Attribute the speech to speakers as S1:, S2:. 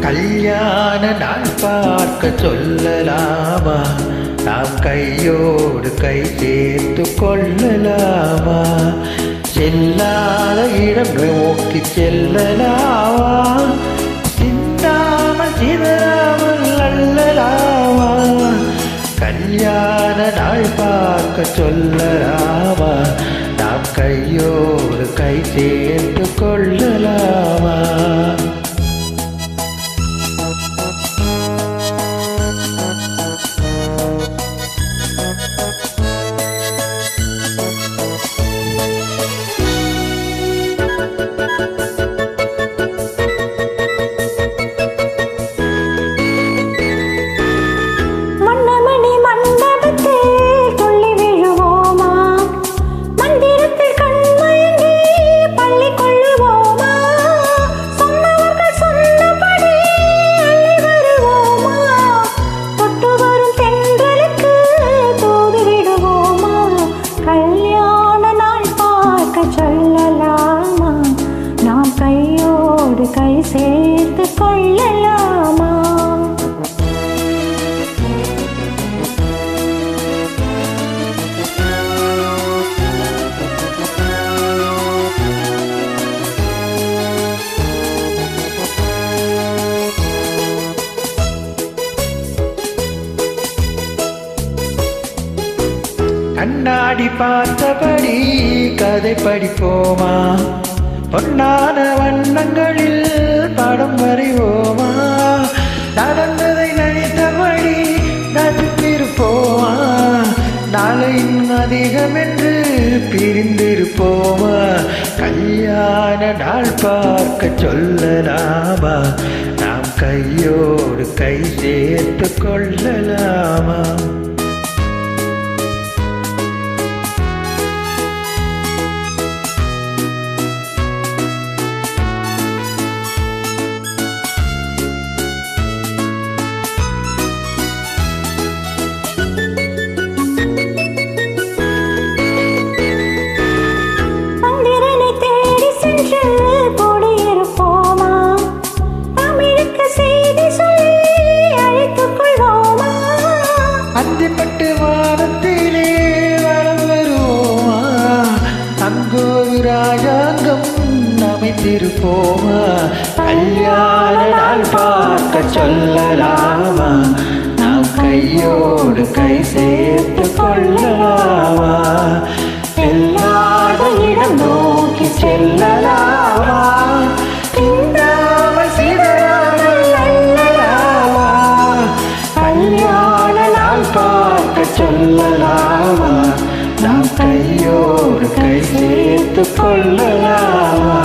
S1: கல்யாண நாள் பார்க்க சொல்லலாமா? நாம் கையோடு கை சேர்த்து கொள்ளலாமா? செல்லாத இடம் நோக்கி செல்லலாமா? சிந்தாமல் சிதறாமல் அல்லலாமா? கல்யாண நாள் பார்க்க சொல்லலாமா? நாம் கையோடு கை சேர்த்து கொள்ளலாமா?
S2: கை சேர்த்து கொள்ளலாமா?
S1: கண்ணாடி பார்த்தபடி கதை படிப்போமா? பொன்னான வண்ணங்களில் படம் வரைவோமா? நடந்ததை நினைத்தபடி நடித்திருப்போமா? நாளை அதிகம் என்று பிரிந்திருப்போமா? கல்யாண நாள் பார்க்க சொல்லலாமா? நாம் கையோடு கை சேர்த்து கொள்ளலாமா? அந்திப்பட்டு வானத்திலே வரம் வருவோமா? அங்கோரு ராஜாங்கம் அமைத்திருப்போமா? கல்யாண நாள் பார்க்க சொல்லலாமா? நாம் கையோடு கை சேர்த்து கொள்ளலாமா? செல்லாத இடம் நோக்கி செல்லலாமா? சிந்தாமல் சிதறாமல் அல்லலாமா? கல்யாண நாள் பார்க்க சொல்லலாமா? நாம் கையோடு கை சேர்த்து கொள்ளலாமா?